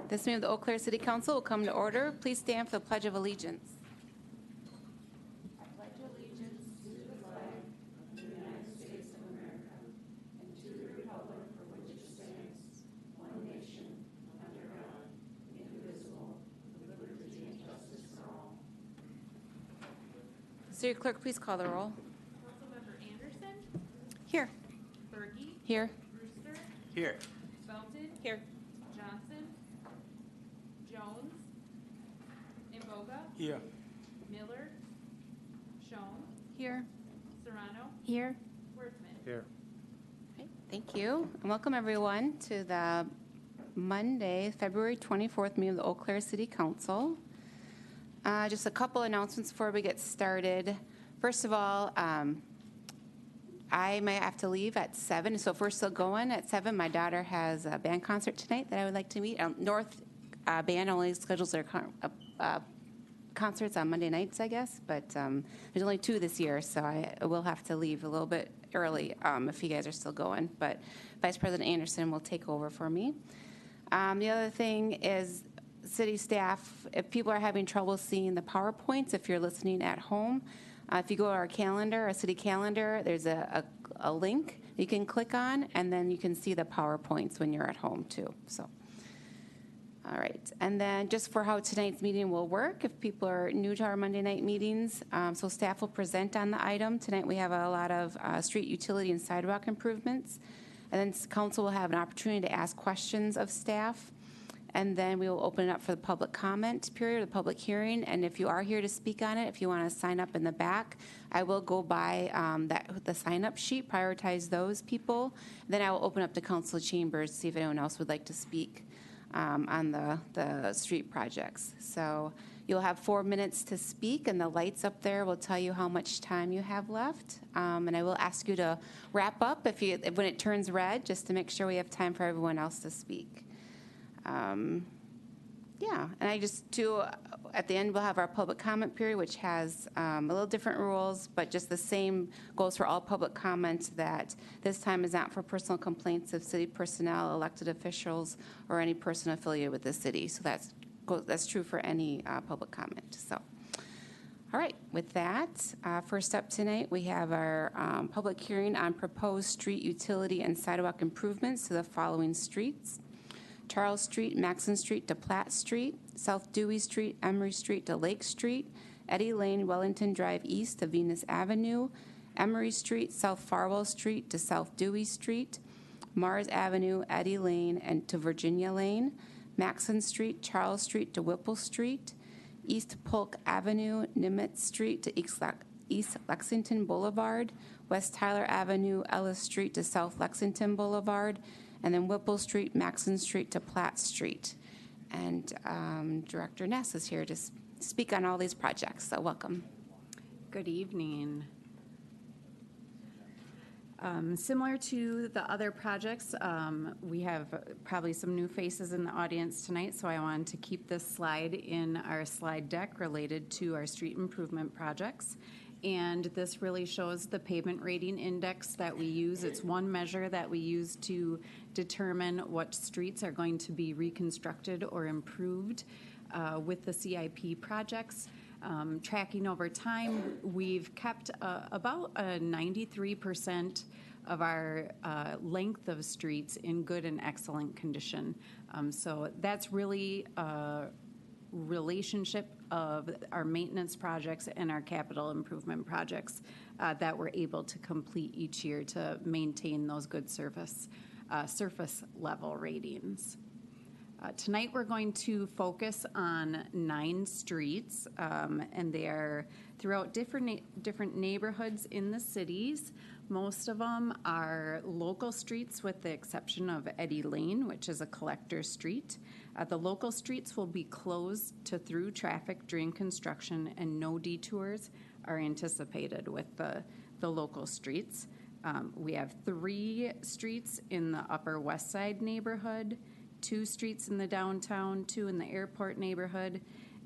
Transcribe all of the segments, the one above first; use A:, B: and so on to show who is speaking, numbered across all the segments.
A: This meeting of the Eau Claire City Council will come to order. Please stand for the Pledge of Allegiance. City Clerk, please call the roll.
B: Councilmember Anderson,
A: Here.
B: Berge,
A: Here.
B: Brewster,
C: Here.
B: Belton,
A: Here.
B: Johnson, Jones, Imboga,
C: Here.
B: Miller, Schoen,
A: Here.
B: Serrano,
A: Here.
B: Worthman.
C: Here.
A: Okay, thank you, and welcome everyone to the Monday, February 24th meeting of the Eau Claire City Council. Just a couple announcements before we get started. First of all, I might have to leave at 7, so if we're still going at 7, my daughter has a band concert tonight that I would like to meet. North Band only schedules their concerts on Monday nights, I guess, but there's only 2 this year, so I will have to leave a little bit early if you guys are still going, but Vice President Anderson will take over for me. The other thing is city staff, if people are having trouble seeing the PowerPoints, if you're listening at home, if you go to our calendar, our city calendar, there's a link you can click on, and then you can see the PowerPoints when you're at home too. So, all right. And then just for how tonight's meeting will work, if people are new to our Monday night meetings, so staff will present on the item. Tonight we have a lot of street utility and sidewalk improvements. And then council will have an opportunity to ask questions of staff. And then we will open it up for the public comment period, the public hearing. And if you are here to speak on it, if you want to sign up in the back, I will go by the sign-up sheet, prioritize those people. Then I will open up to council chambers to see if anyone else would like to speak on the street projects. So you'll have 4 minutes to speak, and the lights up there will tell you how much time you have left. And I will ask you to wrap up when it turns red, just to make sure we have time for everyone else to speak. Yeah, and I just do, at the end, we'll have our public comment period, which has a little different rules, but just the same goes for all public comments, that this time is not for personal complaints of city personnel, elected officials, or any person affiliated with the city. So that's true for any public comment. So, all right, with that, first up tonight, we have our public hearing on proposed street utility and sidewalk improvements to the following streets: Charles Street, Maxon Street to Platt Street, South Dewey Street, Emery Street to Lake Street, Eddy Lane, Wellington Drive East to Venus Avenue, Emery Street, South Farwell Street to South Dewey Street, Mars Avenue, Eddy Lane, and to Virginia Lane, Maxon Street, Charles Street to Whipple Street, East Polk Avenue, Nimitz Street to East Lexington Boulevard, West Tyler Avenue, Ellis Street to South Lexington Boulevard, and then Whipple Street, Maxon Street to Platt Street. And Director Ness is here to speak on all these projects, so welcome.
D: Good evening. Similar to the other projects, we have probably some new faces in the audience tonight, so I wanted to keep this slide in our slide deck related to our street improvement projects. And this really shows the pavement rating index that we use. It's one measure that we use to determine what streets are going to be reconstructed or improved with the CIP projects. Tracking over time, we've kept about a 93% of our length of streets in good and excellent condition. So that's really relationship of our maintenance projects and our capital improvement projects that we're able to complete each year to maintain those good surface level ratings. Tonight we're going to focus on 9 streets, and they are throughout different neighborhoods in the cities. Most of them are local streets with the exception of Eddy Lane, which is a collector street. The local streets will be closed to through traffic during construction, and no detours are anticipated with the local streets. We have 3 streets in the Upper West Side neighborhood, 2 streets in the downtown, 2 in the airport neighborhood,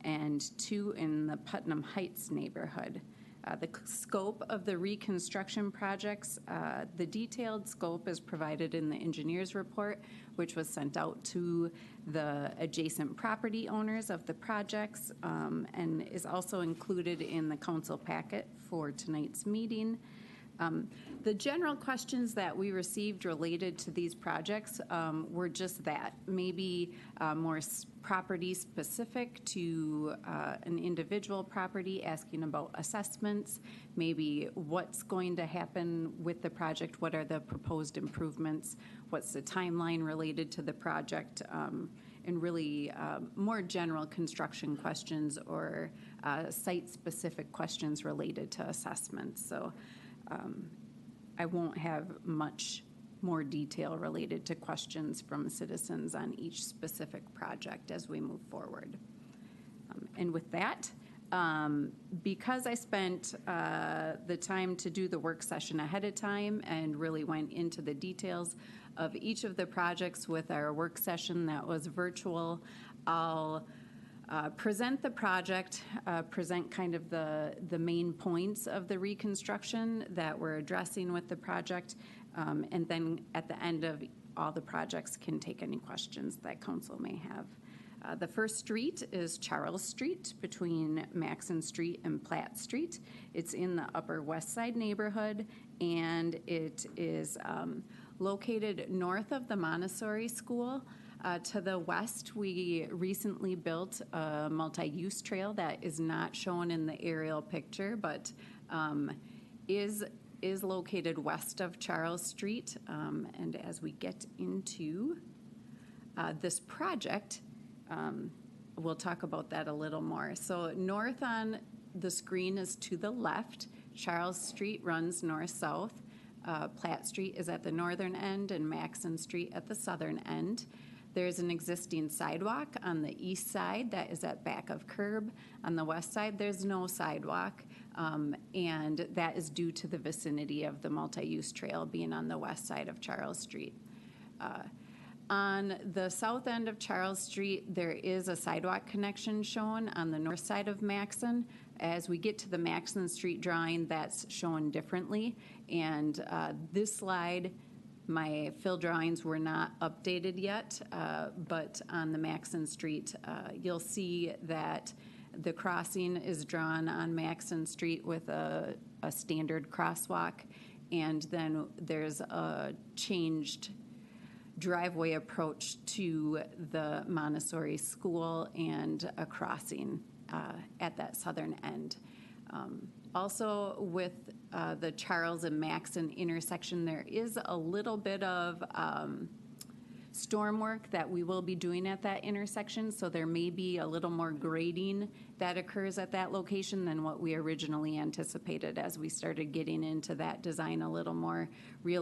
D: and 2 in the Putnam Heights neighborhood. The scope of the reconstruction projects, the detailed scope is provided in the engineer's report, which was sent out to the adjacent property owners of the projects, and is also included in the council packet for tonight's meeting. The general questions that we received related to these projects were just that, maybe more property specific to an individual property, asking about assessments, maybe what's going to happen with the project, what are the proposed improvements, what's the timeline related to the project, and really more general construction questions or site-specific questions related to assessments. So I won't have much more detail related to questions from citizens on each specific project as we move forward. And with that, because I spent the time to do the work session ahead of time and really went into the details of each of the projects with our work session that was virtual, I'll present the project, present kind of the main points of the reconstruction that we're addressing with the project, and then at the end of all the projects can take any questions that council may have. The first street is Charles Street between Maxon Street and Platt Street. It's in the Upper West Side neighborhood, and it is located north of the Montessori School. To the west, we recently built a multi-use trail that is not shown in the aerial picture, but is located west of Charles Street. And as we get into this project, we'll talk about that a little more. So north on the screen is to the left. Charles Street runs north-south. Platt Street is at the northern end and Maxon Street at the southern end. There's an existing sidewalk on the east side that is at back of curb. On the west side, there's no sidewalk, and that is due to the vicinity of the multi-use trail being on the west side of Charles Street. On the south end of Charles Street, there is a sidewalk connection shown on the north side of Maxon. As we get to the Maxon Street drawing, that's shown differently, and this slide, my fill drawings were not updated yet, but on the Maxon Street, you'll see that the crossing is drawn on Maxon Street with a standard crosswalk, and then there's a changed driveway approach to the Montessori School and a crossing at that southern end. Also, with the Charles and Maxon intersection, there is a little bit of storm work that we will be doing at that intersection, so there may be a little more grading that occurs at that location than what we originally anticipated as we started getting into that design a little more. We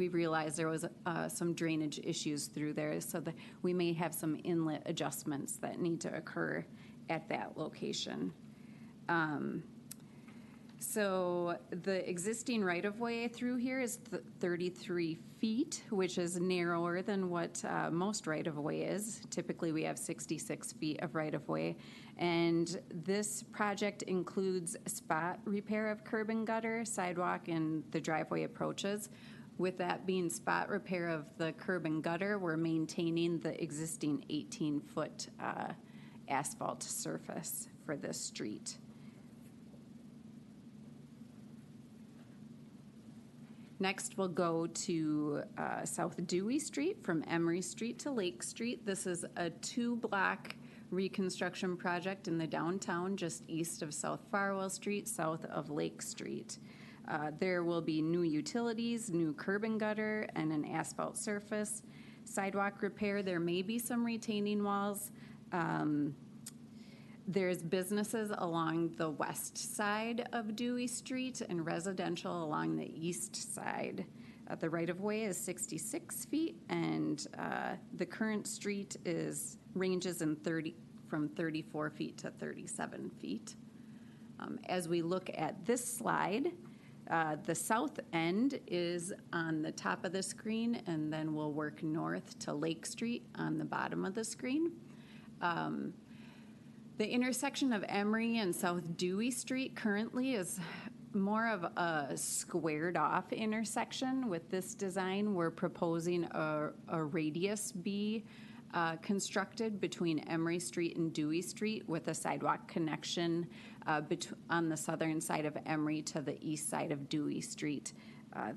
D: realized there was some drainage issues through there, so that we may have some inlet adjustments that need to occur at that location. So the existing right-of-way through here is 33 feet, which is narrower than what most right-of-way is. Typically, we have 66 feet of right-of-way. And this project includes spot repair of curb and gutter, sidewalk, and the driveway approaches. With that being spot repair of the curb and gutter, we're maintaining the existing 18-foot asphalt surface for this street. Next, we'll go to South Dewey Street from Emery Street to Lake Street. This is a 2-block reconstruction project in the downtown, just east of South Farwell Street, south of Lake Street. There will be new utilities, new curb and gutter, and an asphalt surface. Sidewalk repair, there may be some retaining walls. There's businesses along the west side of Dewey Street and residential along the east side. The right-of-way is 66 feet, and the current street ranges from 34 feet to 37 feet. As we look at this slide, the south end is on the top of the screen, and then we'll work north to Lake Street on the bottom of the screen. The intersection of Emery and South Dewey Street currently is more of a squared off intersection. With this design, we're proposing a radius be constructed between Emery Street and Dewey Street with a sidewalk connection on the southern side of Emery to the east side of Dewey Street.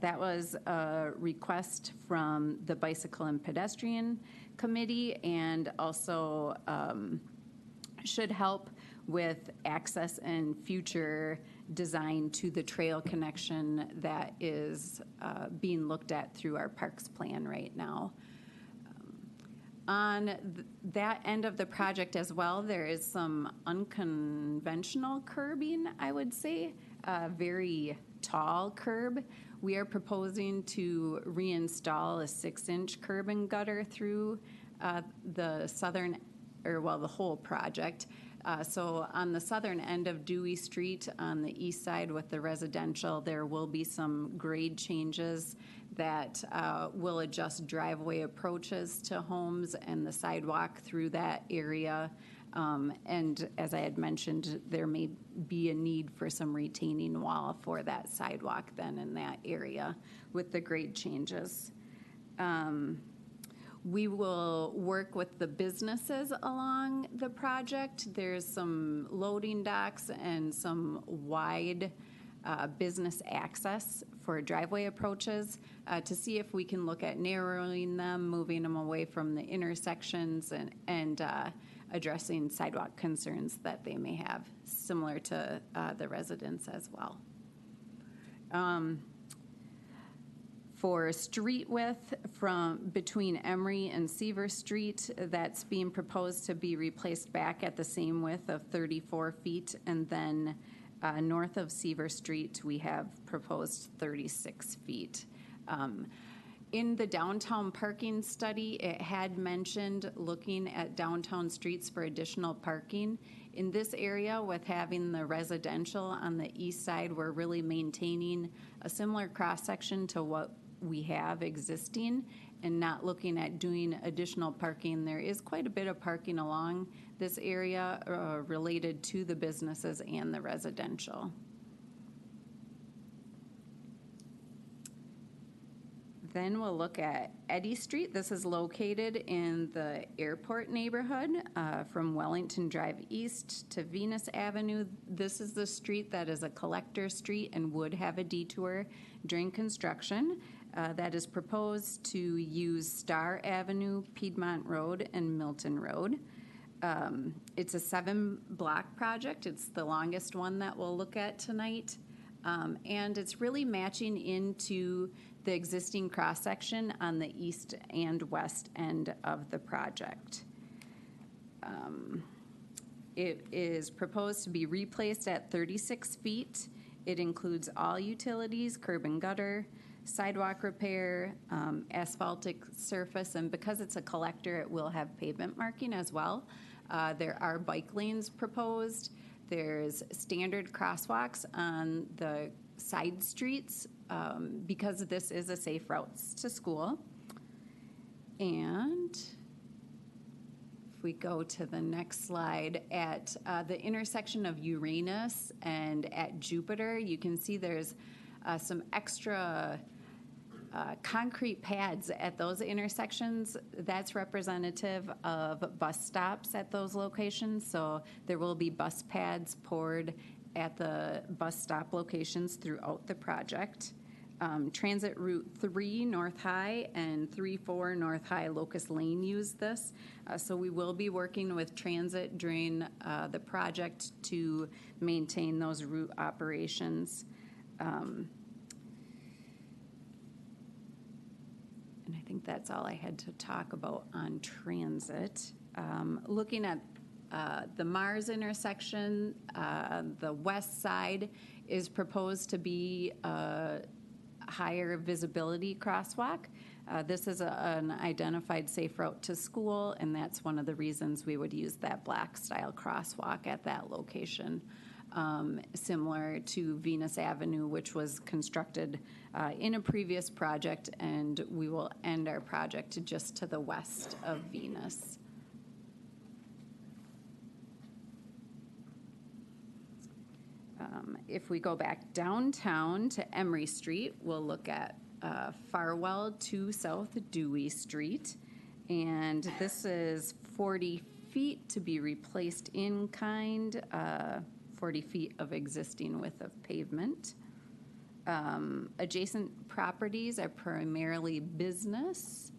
D: That was a request from the Bicycle and Pedestrian Committee, and also should help with access and future design to the trail connection that is being looked at through our parks plan right now. On that end of the project as well, there is some unconventional curbing, I would say, a very tall curb. We are proposing to reinstall a 6-inch curb and gutter through the southern, or well, the whole project. So on the southern end of Dewey Street, on the east side with the residential, there will be some grade changes that will adjust driveway approaches to homes and the sidewalk through that area. And as I had mentioned, there may be a need for some retaining wall for that sidewalk then in that area with the grade changes. We will work with the businesses along the project. There's some loading docks and some wide business access for driveway approaches to see if we can look at narrowing them, moving them away from the intersections, and addressing sidewalk concerns that they may have, similar to the residents as well. For street width from between Emery and Seaver Street, that's being proposed to be replaced back at the same width of 34 feet. And then north of Seaver Street, we have proposed 36 feet. In the downtown parking study, it had mentioned looking at downtown streets for additional parking. In this area, with having the residential on the east side, we're really maintaining a similar cross-section to what we have existing and not looking at doing additional parking. There is quite a bit of parking along this area related to the businesses and the residential. Then we'll look at Eddy Street. This is located in the airport neighborhood from Wellington Drive East to Venus Avenue. This is the street that is a collector street and would have a detour during construction. That is proposed to use Star Avenue, Piedmont Road, and Milton Road. It's a 7-block project. It's the longest one that we'll look at tonight. And it's really matching into the existing cross-section on the east and west end of the project. It is proposed to be replaced at 36 feet. It includes all utilities, curb and gutter, sidewalk repair, asphaltic surface, and because it's a collector, it will have pavement marking as well. There are bike lanes proposed. There's standard crosswalks on the side streets because this is a safe route to school. And if we go to the next slide, at the intersection of Uranus and at Jupiter, you can see there's some extra concrete pads at those intersections. That's representative of bus stops at those locations. So there will be bus pads poured at the bus stop locations throughout the project. Transit Route 3 North High and 3-4 North High Locust Lane use this. So we will be working with transit during the project to maintain those route operations. And I think that's all I had to talk about on transit. Looking at the Mars intersection, the west side is proposed to be a higher visibility crosswalk. This is an identified safe route to school, and that's one of the reasons we would use that black style crosswalk at that location. Similar to Venus Avenue, which was constructed in a previous project, and we will end our project just to the west of Venus. If we go back downtown to Emery Street, we'll look at Farwell to South Dewey Street. And this is 40 feet to be replaced in kind, 40 feet of existing width of pavement. Adjacent properties are primarily business.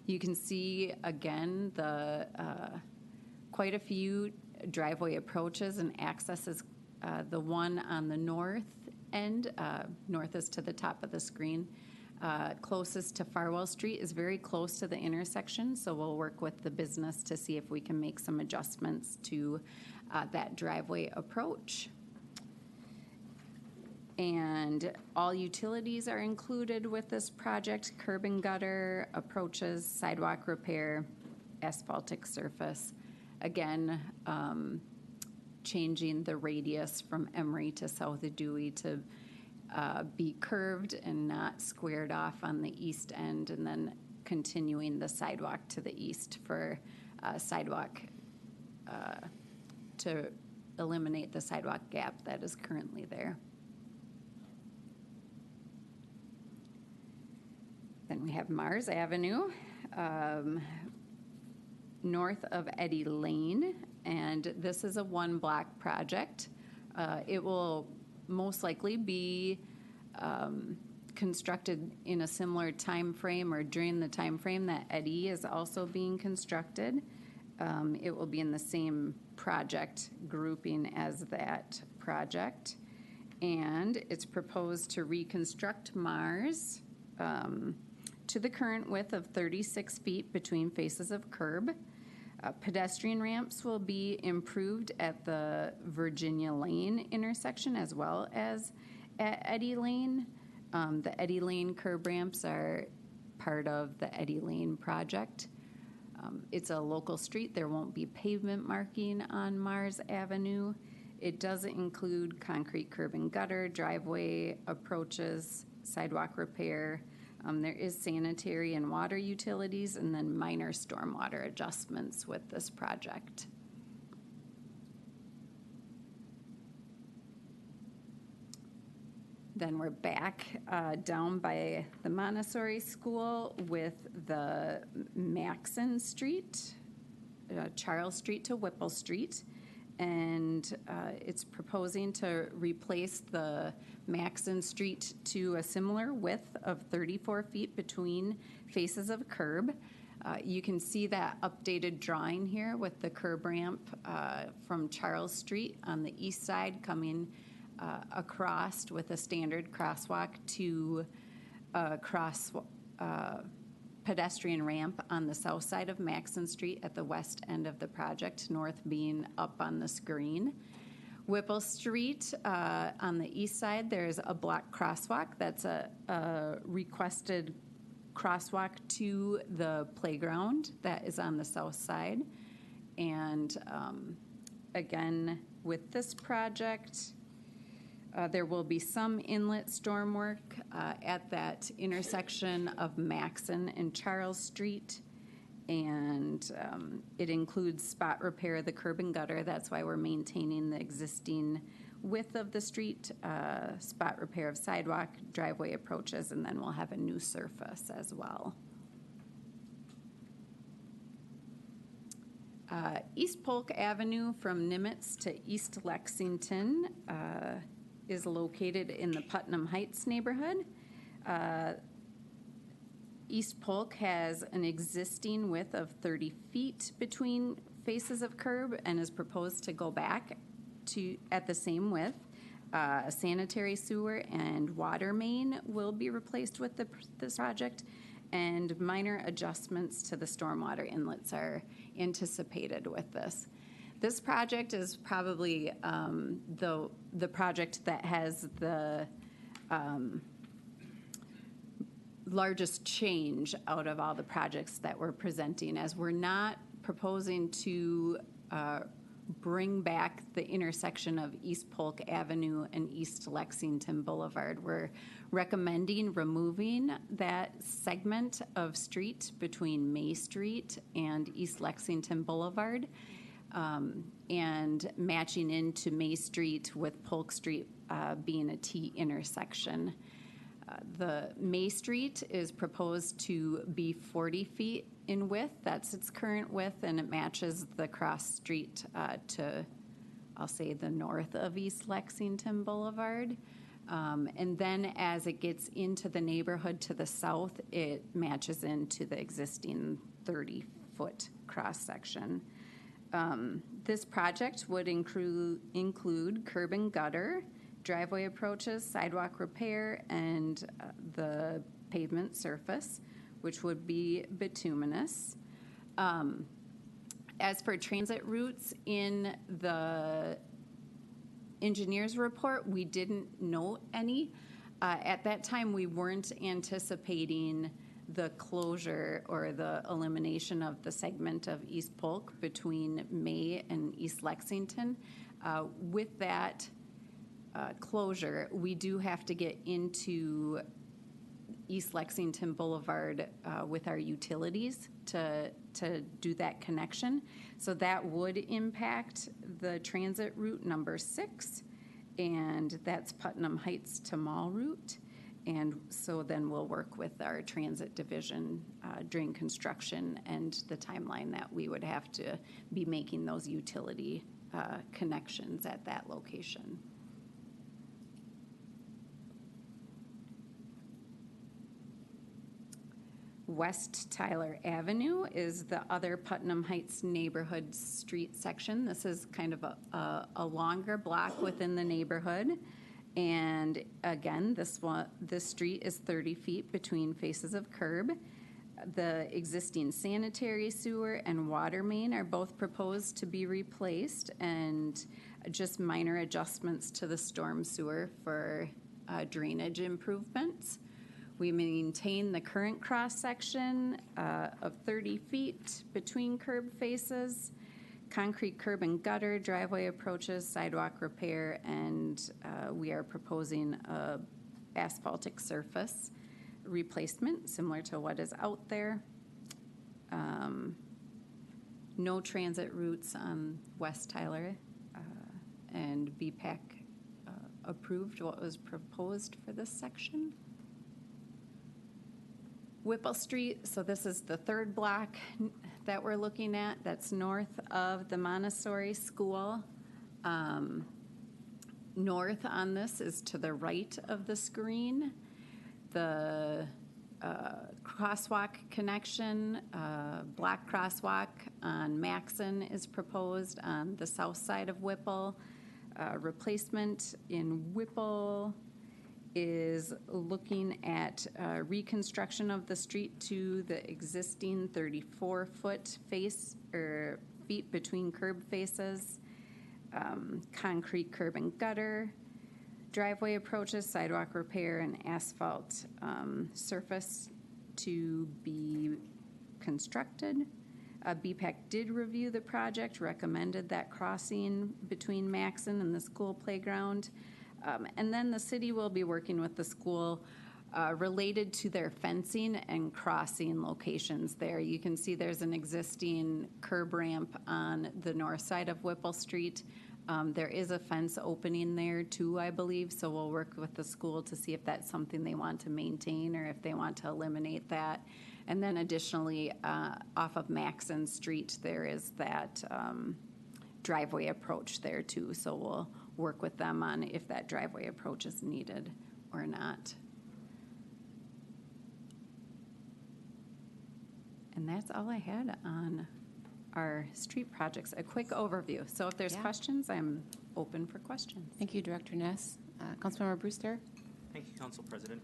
D: You can see, again, the quite a few driveway approaches and accesses. The one on the north end, north is to the top of the screen, closest to Farwell Street is very close to the intersection, so we'll work with the business to see if we can make some adjustments to that driveway approach. And all utilities are included with this project: curb and gutter, approaches, sidewalk repair, asphaltic surface. Again, changing the radius from Emery to South of Dewey to be curved and not squared off on the east end, and then continuing the sidewalk to the east for sidewalk to eliminate the sidewalk gap that is currently there. Then we have Mars Avenue, north of Eddy Lane, and this is a one-block project. It will most likely be constructed in a similar time frame or during the time frame that Eddy is also being constructed. It will be in the same project grouping as that project, and it's proposed to reconstruct Mars to the current width of 36 feet between faces of curb. Pedestrian ramps will be improved at the Virginia Lane intersection as well as at Eddy Lane. The Eddy Lane curb ramps are part of the Eddy Lane project. It's a local street. There won't be pavement marking on Mars Avenue. It doesn't include concrete curb and gutter, driveway approaches, sidewalk repair. There is sanitary and water utilities, and then minor stormwater adjustments with this project. Then we're back down by the Montessori School with the Maxon Street, Charles Street to Whipple Street. And it's proposing to replace the Maxon Street to a similar width of 34 feet between faces of curb. You can see that updated drawing here with the curb ramp from Charles Street on the east side coming across with a standard crosswalk to pedestrian ramp on the south side of Maxon Street at the west end of the project, north being up on the screen. Whipple Street on the east side, there's a block crosswalk. That's a requested crosswalk to the playground that is on the south side. And again, with this project, there will be some inlet storm work at that intersection of Maxon and Charles Street, and it includes spot repair of the curb and gutter. That's why we're maintaining the existing width of the street, spot repair of sidewalk, driveway approaches, and then we'll have a new surface as well. East Polk Avenue from Nimitz to East Lexington is located in the Putnam Heights neighborhood. East Polk has an existing width of 30 feet between faces of curb and is proposed to go back to at the same width. A sanitary sewer and water main will be replaced with this project, and minor adjustments to the stormwater inlets are anticipated with this. This project is probably the project that has the largest change out of all the projects that we're presenting, as we're not proposing to bring back the intersection of East Polk Avenue and East Lexington Boulevard. We're recommending removing that segment of street between May Street and East Lexington Boulevard, and matching into May Street with Polk Street being a T intersection. The May Street is proposed to be 40 feet in width. That's its current width, and it matches the cross street to, I'll say, the north of East Lexington Boulevard. And then as it gets into the neighborhood to the south, it matches into the existing 30-foot cross-section. This project would include curb and gutter, driveway approaches, sidewalk repair, and the pavement surface, which would be bituminous. As for transit routes, in the engineer's report, we didn't note any. At that time, we weren't anticipating the closure or the elimination of the segment of East Polk between May and East Lexington. With that closure, we do have to get into East Lexington Boulevard with our utilities to do that connection. So that would impact the transit route number 6, and that's Putnam Heights to Mall route. And so then we'll work with our transit division during construction and the timeline that we would have to be making those utility connections at that location. West Tyler Avenue is the other Putnam Heights neighborhood street section. This is kind of a longer block within the neighborhood. And again, this street is 30 feet between faces of curb. The existing sanitary sewer and water main are both proposed to be replaced, and just minor adjustments to the storm sewer for drainage improvements. We maintain the current cross-section of 30 feet between curb faces, concrete curb and gutter, driveway approaches, sidewalk repair, and we are proposing a asphaltic surface replacement similar to what is out there. No transit routes on West Tyler, and BPAC approved what was proposed for this section. Whipple Street, so this is the third block that we're looking at. That's north of the Montessori School. North on this is to the right of the screen. The crosswalk connection, black crosswalk on Maxon is proposed on the south side of Whipple. Replacement in Whipple is looking at reconstruction of the street to the existing 34-foot face or feet between curb faces, concrete curb and gutter, driveway approaches, sidewalk repair, and asphalt surface to be constructed. BPAC did review the project, recommended that crossing between Maxon and the school playground. And then the city will be working with the school related to their fencing and crossing locations there. You can see there's an existing curb ramp on the north side of Whipple Street. There is a fence opening there too, I believe, so we'll work with the school to see if that's something they want to maintain or if they want to eliminate that. And then additionally, off of Maxon Street, there is that driveway approach there too, so we'll work with them on if that driveway approach is needed or not. And that's all I had on our street projects. A quick overview. So if there's questions, I'm open for questions.
A: Thank you, Director Ness. Councilmember Brewster?
C: Thank you, Council President.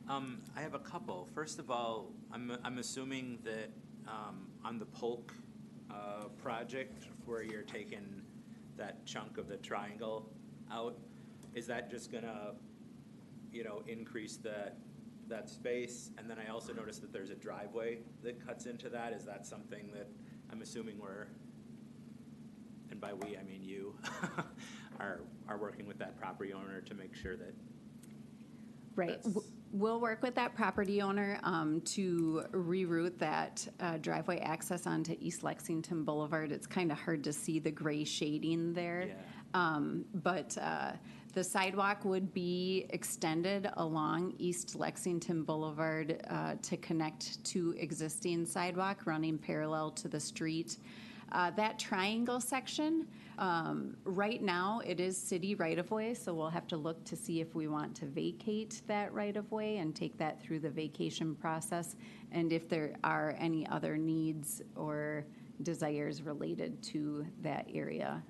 C: I have a couple. First of all, I'm assuming that on the Polk project where you're taking that chunk of the triangle out, is that just gonna, increase that space? And then I also noticed that there's a driveway that cuts into that. Is that something that I'm assuming we're, and by we I mean you, are working with that property owner to make sure that?
D: Right. We'll work with that property owner to reroute that driveway access onto East Lexington Boulevard. It's kind of hard to see the gray shading there.
C: Yeah.
D: But The sidewalk would be extended along East Lexington Boulevard to connect to existing sidewalk running parallel to the street. That triangle section, right now, it is city right-of-way, so we'll have to look to see if we want to vacate that right-of-way and take that through the vacation process, and if there are any other needs or desires related to that area,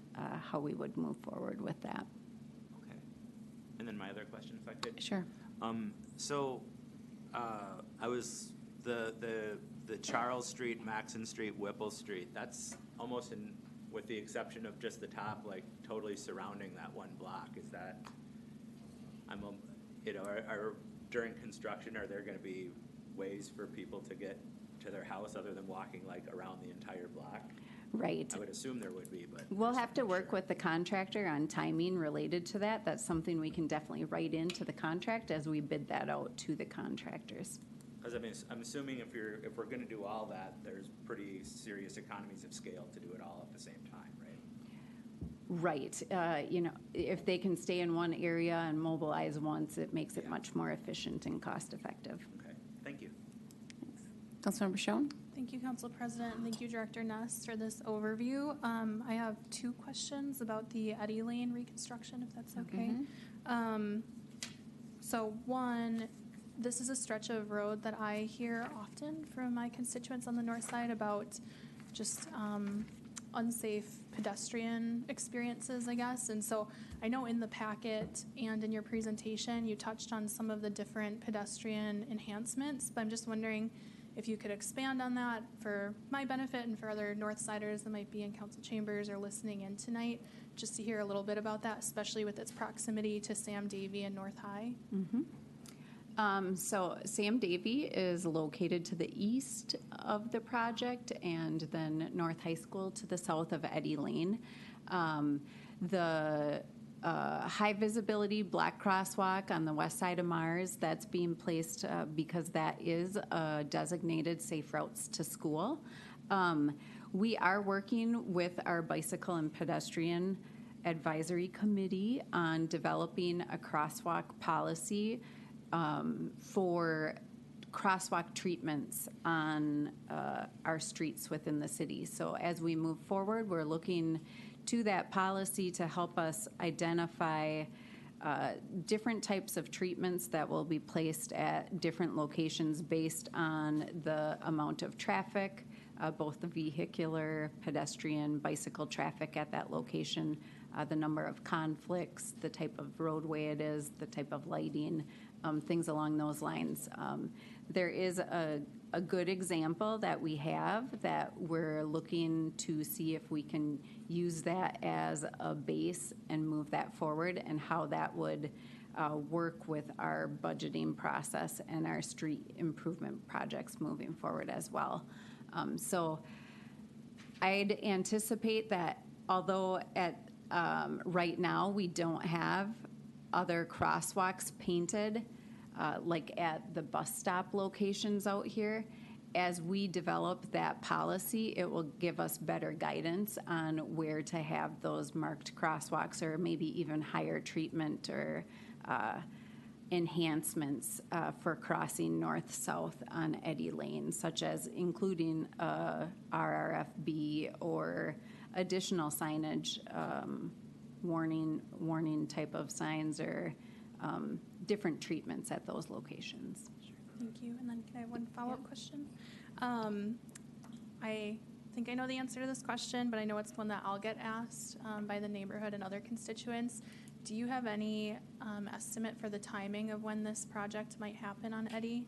D: how we would move forward with that.
C: Okay. And then my other question, if I could.
A: Sure.
C: So, I was, the Charles Street, Maxon Street, Whipple Street, that's almost in, with the exception of just the top, like totally surrounding that one block. Is that, are during construction, are there gonna be ways for people to get to their house other than walking like around the entire block?
D: Right.
C: I would assume there would be, but.
D: We'll
C: just
D: have to
C: making
D: work
C: sure.
D: with the contractor on timing related to that. That's something we can definitely write into the contract as we bid that out to the contractors.
C: Because I mean, I'm assuming if we're gonna do all that, there's pretty serious economies of scale to do it all at the same time, right?
D: Right. If they can stay in one area and mobilize once, it makes it
C: Yeah.
D: much more efficient and cost-effective.
C: Okay, thank you.
A: Councilmember Schoen?
E: Thank you, Council President, and thank you, Director Ness, for this overview. I have two questions about the Eddy Lane reconstruction, if that's okay. So one, this is a stretch of road that I hear often from my constituents on the north side about just unsafe pedestrian experiences, I guess. And so I know in the packet and in your presentation, you touched on some of the different pedestrian enhancements, but I'm just wondering if you could expand on that for my benefit and for other North Siders that might be in council chambers or listening in tonight, just to hear a little bit about that, especially with its proximity to Sam Davy and North High.
D: So Sam Davy is located to the east of the project, and then North High School to the south of Eddy Lane. The high visibility black crosswalk on the west side of Mars, that's being placed because that is a designated safe routes to school. We are working with our bicycle and pedestrian advisory committee on developing a crosswalk policy for crosswalk treatments on our streets within the city. So as we move forward, we're looking to that policy to help us identify different types of treatments that will be placed at different locations based on the amount of traffic, both the vehicular, pedestrian, bicycle traffic at that location, the number of conflicts, the type of roadway it is, the type of lighting, things along those lines. There is a good example that we have that we're looking to see if we can use that as a base and move that forward, and how that would work with our budgeting process and our street improvement projects moving forward as well. So I'd anticipate that although at right now we don't have other crosswalks painted like at the bus stop locations out here, as we develop that policy, it will give us better guidance on where to have those marked crosswalks, or maybe even higher treatment or enhancements for crossing north-south on Eddy Lane, such as including RRFB or additional signage, warning type of signs, or different treatments at those locations.
E: Thank you. And then can I have one follow-up question? I think I know the answer to this question, but I know it's one that I'll get asked by the neighborhood and other constituents. Do you have any estimate for the timing of when this project might happen on Eddy?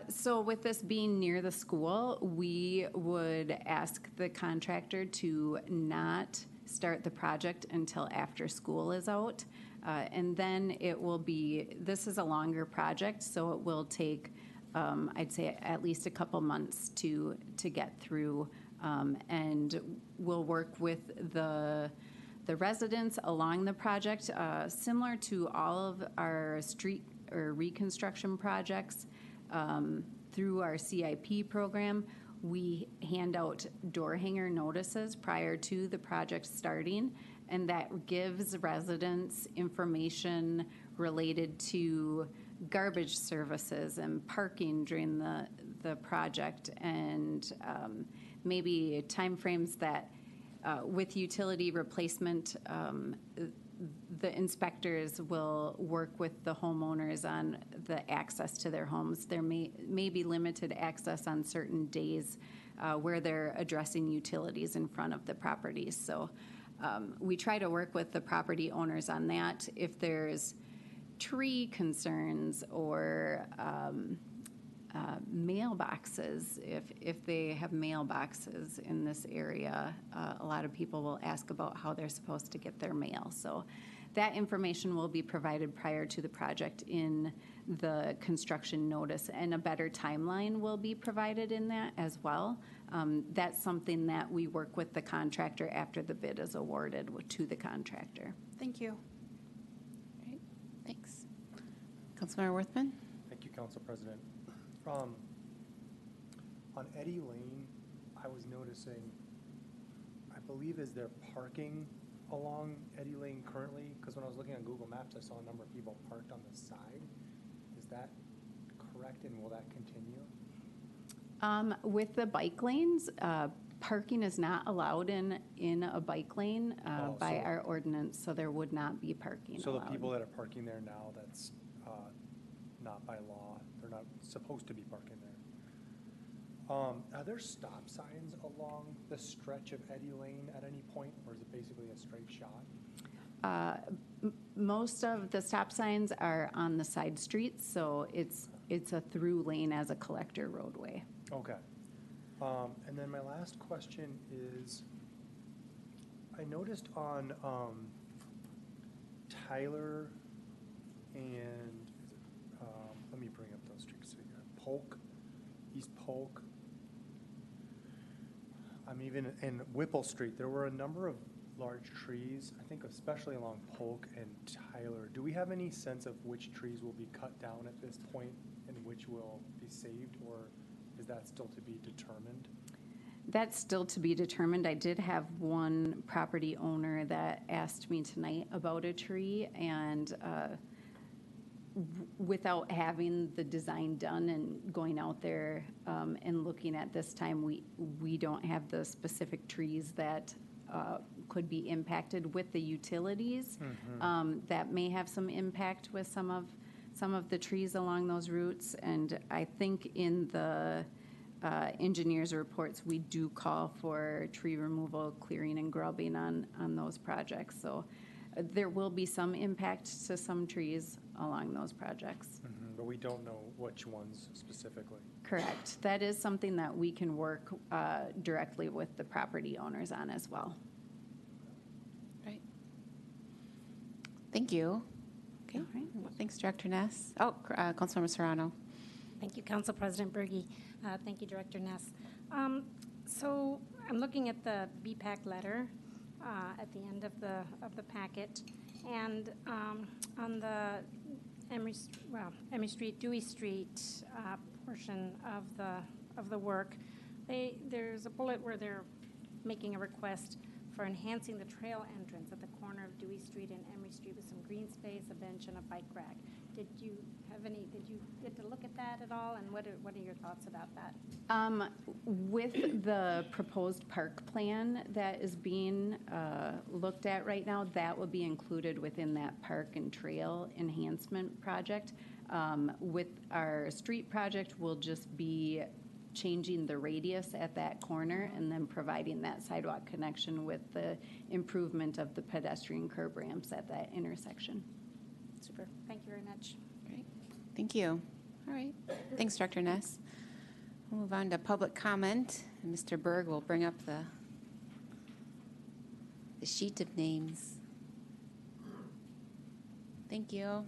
D: So with this being near the school, we would ask the contractor to not start the project until after school is out. And then it will be, this is a longer project, so it will take, I'd say, at least a couple months to get through. And we'll work with the residents along the project, similar to all of our street or reconstruction projects. Through our CIP program, we hand out door hanger notices prior to the project starting, and that gives residents information related to garbage services and parking during the project, and maybe timeframes that with utility replacement, the inspectors will work with the homeowners on the access to their homes. There may be limited access on certain days where they're addressing utilities in front of the properties. So we try to work with the property owners on that. If there's tree concerns or mailboxes, if they have mailboxes in this area, a lot of people will ask about how they're supposed to get their mail. So that information will be provided prior to the project in the construction notice, and a better timeline will be provided in that as well. That's something that we work with the contractor after the bid is awarded to the contractor.
E: Thank you.
A: Great, thanks. Councilmember Worthman?
F: Thank you, Council President. On Eddy Lane, I was noticing, I believe, is there parking along Eddy Lane currently? Because when I was looking on Google Maps, I saw a number of people parked on the side. Is that correct, and will that continue?
D: With the bike lanes, parking is not allowed in a bike lane by
F: so-
D: our ordinance, so there would not be parking
F: So the
D: allowed.
F: people that are parking there now, that's not by law, they're not supposed to be parking there. Are there stop signs along the stretch of Eddy Lane at any point, or is it basically a straight shot?
D: Most of the stop signs are on the side streets, so it's a through lane as a collector roadway.
F: Okay. And then my last question is, I noticed on Tyler and, let me bring up those streets again. Polk, East Polk. Even in Whipple Street, there were a number of large trees, I think especially along Polk and Tyler. Do we have any sense of which trees will be cut down at this point and which will be saved, or is that still to be determined?
D: That's still to be determined. I did have one property owner that asked me tonight about a tree, and without having the design done and going out there and looking at this time, we don't have the specific trees that could be impacted with the utilities. That may have some impact with some of the trees along those routes. And I think in the engineers' reports, we do call for tree removal, clearing, and grubbing on those projects. So there will be some impact to some trees along those projects.
F: But we don't know which ones specifically.
D: Correct. That is something that we can work directly with the property owners on as well.
A: Right. Thank you. Okay,
D: All right.
A: well, thanks, Director Ness. Oh, Councilmember Serrano.
G: Thank you, Council President Berge. Thank you, Director Ness. So I'm looking at the BPAC letter at the end of the packet, and on the Emery Street, Dewey Street portion of the work, there's a bullet where they're making a request for enhancing the trail entrance at the corner of Dewey Street and Emery Street with some green space, a bench, and a bike rack. Did you get to look at that at all, and what are your thoughts about that?
D: With the proposed park plan that is being looked at right now, that will be included within that park and trail enhancement project. With our street project, we'll just be changing the radius at that corner and then providing that sidewalk connection with the improvement of the pedestrian curb ramps at that intersection.
G: Super. Thank you very much.
A: Great, thank you. All right, thanks, Director Ness. We'll move on to public comment. And Mr. Berg will bring up the sheet of names. Thank you.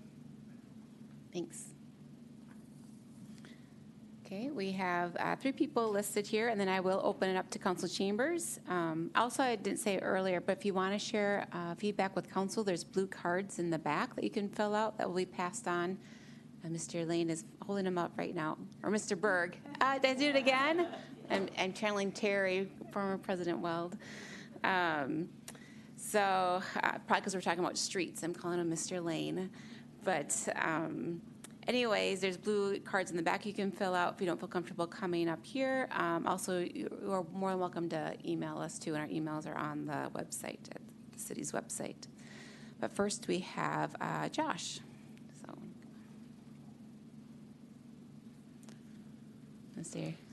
A: Thanks. Okay, we have 3 people listed here, and then I will open it up to council chambers. Also, I didn't say it earlier, but if you want to share feedback with council, there's blue cards in the back that you can fill out that will be passed on. Mr. Lane is holding them up right now, or Mr. Berg. Did I do it again? I'm channeling Terry, former President Weld. So, probably because we're talking about streets, I'm calling him Mr. Lane. But anyways, there's blue cards in the back you can fill out if you don't feel comfortable coming up here. Also, you are more than welcome to email us too, and our emails are on the website, at the city's website. But first, we have Josh. So,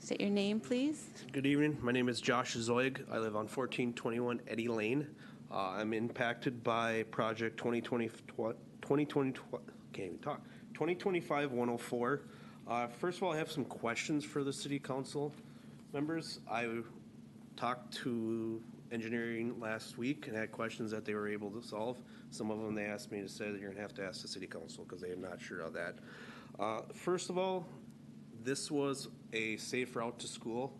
A: state your name, please.
H: Good evening. My name is Josh Zoig. I live on 1421 Eddie Lane. I'm impacted by project 2025-104. First of all, I have some questions for the city council members. I talked to engineering last week and had questions that they were able to solve. Some of them they asked me to say that you're gonna have to ask the city council because they are not sure of that. First of all, this was a safe route to school.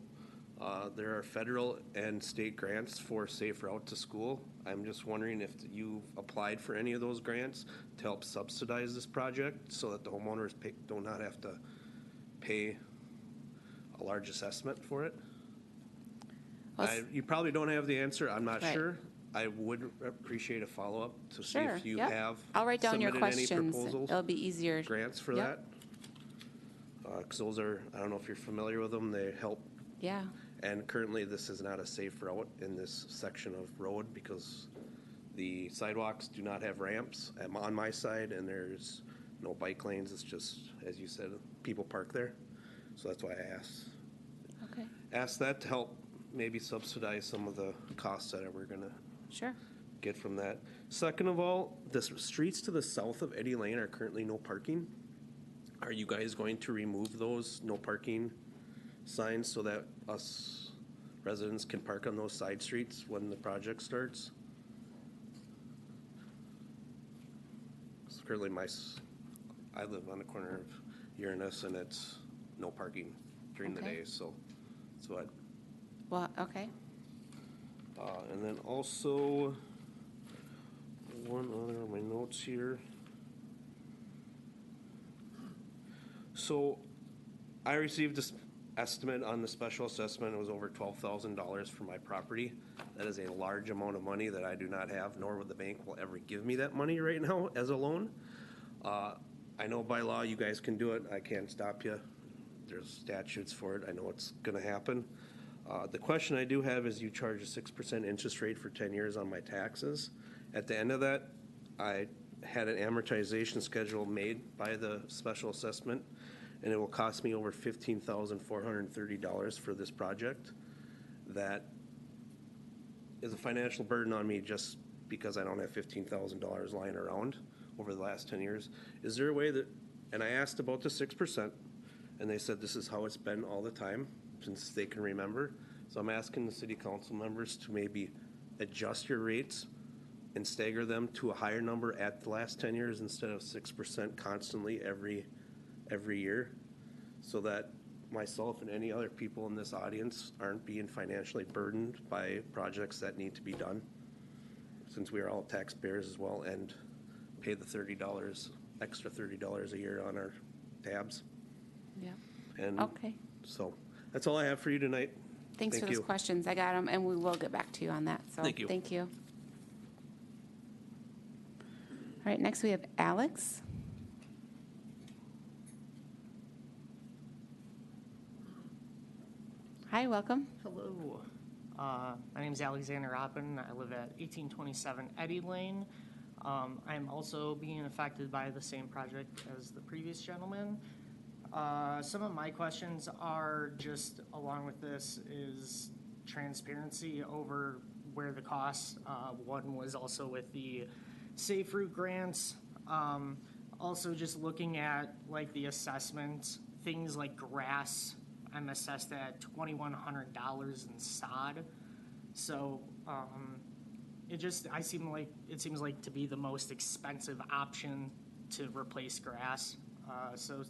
H: There are federal and state grants for safe route to school. I'm just wondering if you've applied for any of those grants to help subsidize this project so that the homeowners do not have to pay a large assessment for it. You probably don't have the answer. I'm not
A: Right.
H: sure. I would appreciate a follow-up to see
A: Sure.
H: if you
A: Yep.
H: have
A: I'll write down your
H: submitted any
A: questions.
H: proposals,
A: It'll be easier.
H: grants for
A: Yep.
H: that. Because those are, I don't know if you're familiar with them, they help.
A: Yeah.
H: And currently, this is not a safe route in this section of road because the sidewalks do not have ramps. I'm on my side, and there's no bike lanes. It's just, as you said, people park there. So that's why I
A: Okay.
H: asked that to help maybe subsidize some of the costs that we're gonna
A: Sure.
H: get from that. Second of all, the streets to the south of Eddie Lane are currently no parking. Are you guys going to remove those no parking signs so that us residents can park on those side streets when the project starts? So currently I live on the corner of Uranus and it's no parking during the
A: Okay.
H: day, so that's what.
A: Well, okay.
H: And then also, one other of my notes here. So, I received this estimate on the special assessment. It was over $12,000 for my property. That is a large amount of money that I do not have, nor would the bank will ever give me that money right now as a loan. I know by law you guys can do it. I can't stop you. There's statutes for it. I know it's gonna happen. The question I do have is you charge a 6% interest rate for 10 years on my taxes. At the end of that, I had an amortization schedule made by the special assessment, and it will cost me over $15,430 for this project. That is a financial burden on me just because I don't have $15,000 lying around over the last 10 years. Is there a way that, and I asked about the 6%, and they said this is how it's been all the time since they can remember. So I'm asking the city council members to maybe adjust your rates and stagger them to a higher number at the last 10 years instead of 6% constantly every year, so that myself and any other people in this audience aren't being financially burdened by projects that need to be done, since we are all taxpayers as well and pay the extra $30 a year on our tabs.
A: Yeah.
H: And
A: Okay.
H: so that's all I have for you tonight.
A: Thanks for
H: Thank
A: those
H: you.
A: questions. I got them, and we will get back to you on that. So
H: Thank you.
A: Thank you. All right, next we have Alex. Hi, welcome.
I: Hello. My name is Alexander Oppen. I live at 1827 Eddie Lane. I'm also being affected by the same project as the previous gentleman. Some of my questions are just along with this is transparency over where the costs. One was also with the Safe Route grants. Also just looking at like the assessment, things like grass, I'm assessed at $2,100 in sod. So it seems like to be the most expensive option to replace grass. So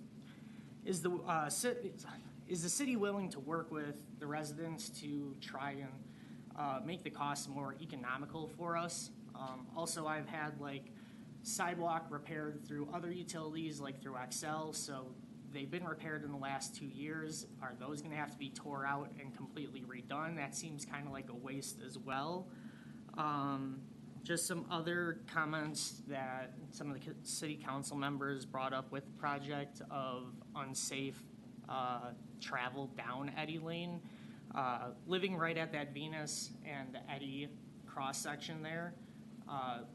I: is the city willing to work with the residents to try and make the costs more economical for us? Also, I've had like sidewalk repaired through other utilities, like through Excel, so they've been repaired in the last 2 years. Are those gonna have to be tore out and completely redone? That seems kind of like a waste as well. Just some other comments that some of the city council members brought up with the project of unsafe travel down Eddy Lane. Living right at that Venus and Eddy cross section there,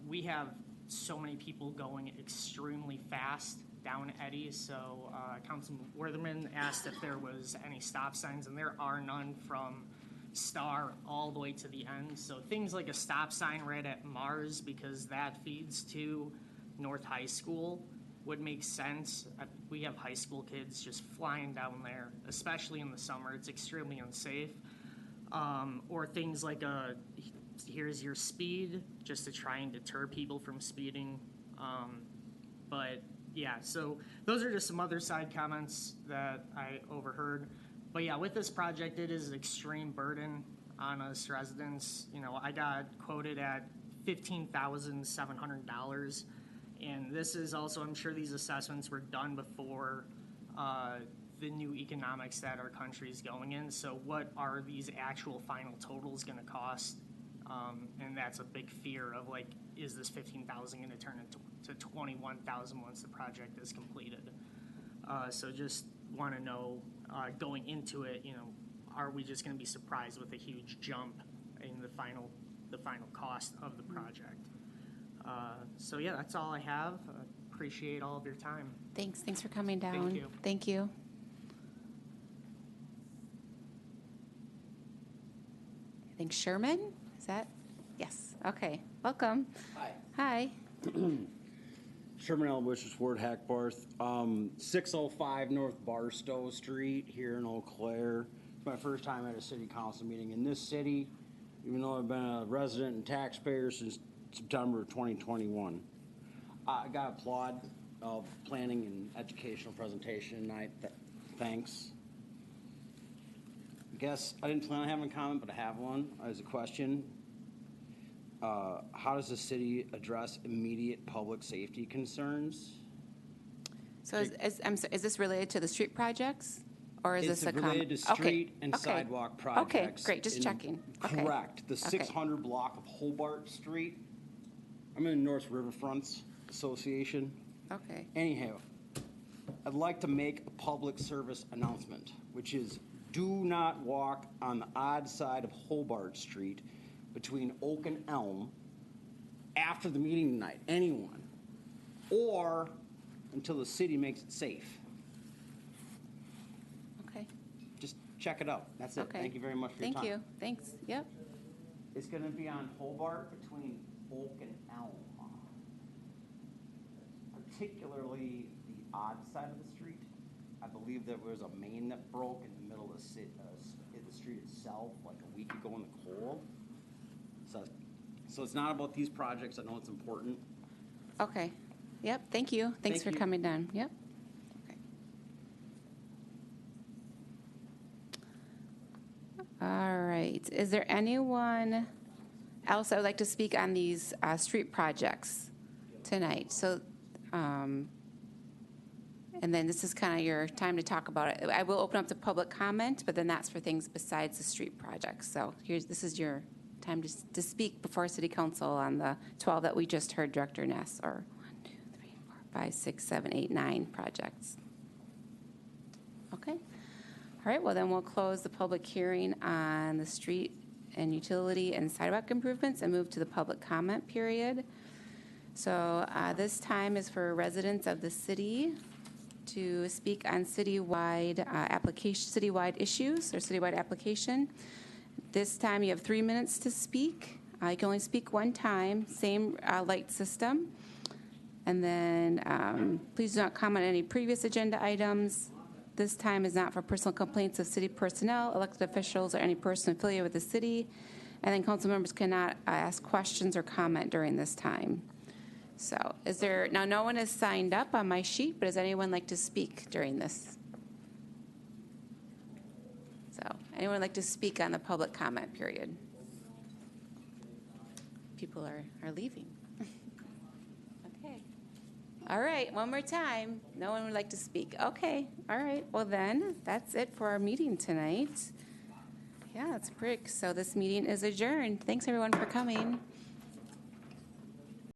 I: we have so many people going extremely fast down Eddy. So Councilman Wertherman asked if there was any stop signs, and there are none from Star all the way to the end. So things like a stop sign right at Mars, because that feeds to North High School, would make sense. We have high school kids just flying down there, especially in the summer. It's extremely unsafe. Or things like here's your speed, just to try and deter people from speeding. But yeah, so those are just some other side comments that I overheard. But yeah, with this project, it is an extreme burden on us residents. You know, I got quoted at $15,700. And this is also, I'm sure these assessments were done before the new economics that our country is going in. So what are these actual final totals going to cost? And that's a big fear of, like, is this $15,000 going to turn into $21,000 once the project is completed? So just want to know, going into it, you know, are we just going to be surprised with a huge jump in the final cost of the project? So yeah, that's all I have. Appreciate all of your time.
A: Thanks for coming down.
I: Thank you.
A: Thank you. I think Sherman, is that? Yes, okay, welcome. Hi.
J: Sherman L. Wishes, Ward Hackbarth. 605 North Barstow Street here in Eau Claire. It's my first time at a city council meeting in this city, even though I've been a resident and taxpayer since September of 2021. I got to applaud planning and educational presentation tonight. Thanks. I guess I didn't plan on having a comment, but I have one as a question. How does the city address immediate public safety concerns?
A: So is this related to the street projects? Or is this a
J: It's related to street and
A: Okay.
J: sidewalk projects.
A: Okay, great, just checking. Okay.
J: Correct. The
A: Okay.
J: 600 block of Hobart Street. I'm in the North Riverfronts Association.
A: Okay.
J: Anyhow, I'd like to make a public service announcement, which is do not walk on the odd side of Hobart Street between Oak and Elm after the meeting tonight, anyone, or until the city makes it safe.
A: Okay.
J: Just check it out. That's it.
A: Okay.
J: Thank you very much for your time.
A: Thank you. Thanks. Yep.
J: It's gonna be on Hobart between Oak and Elm. Particularly the odd side of the street. I believe there was a main that broke in the middle of the street itself, like a week ago in the cold. So it's not about these projects. I know it's important.
A: Okay. Yep. Thank you. Thanks
J: Thank
A: for
J: you.
A: coming down. Yep. Okay. All right. Is there anyone else that would like to speak on these street projects tonight? So, and then this is kind of your time to talk about it. I will open up to public comment, but then that's for things besides the street projects. So this is your time to speak before City Council on the 12 that we just heard Director Ness, or 1, 2, 3, 4, 5, 6, 7, 8, 9 projects. Okay. All right, well then we'll close the public hearing on the street and utility and sidewalk improvements and move to the public comment period. So this time is for residents of the city to speak on citywide issues or citywide application. This time you have 3 minutes to speak. You can only speak one time, same light system. And then please do not comment on any previous agenda items. This time is not for personal complaints of city personnel, elected officials, or any person affiliated with the city. And then council members cannot ask questions or comment during this time. So now no one is signed up on my sheet, but does anyone like to speak during this? So anyone like to speak on the public comment period? People are leaving. Okay. All right, one more time. No one would like to speak. Okay, all right. Well then, that's it for our meeting tonight. Yeah, that's quick. So this meeting is adjourned. Thanks everyone for coming.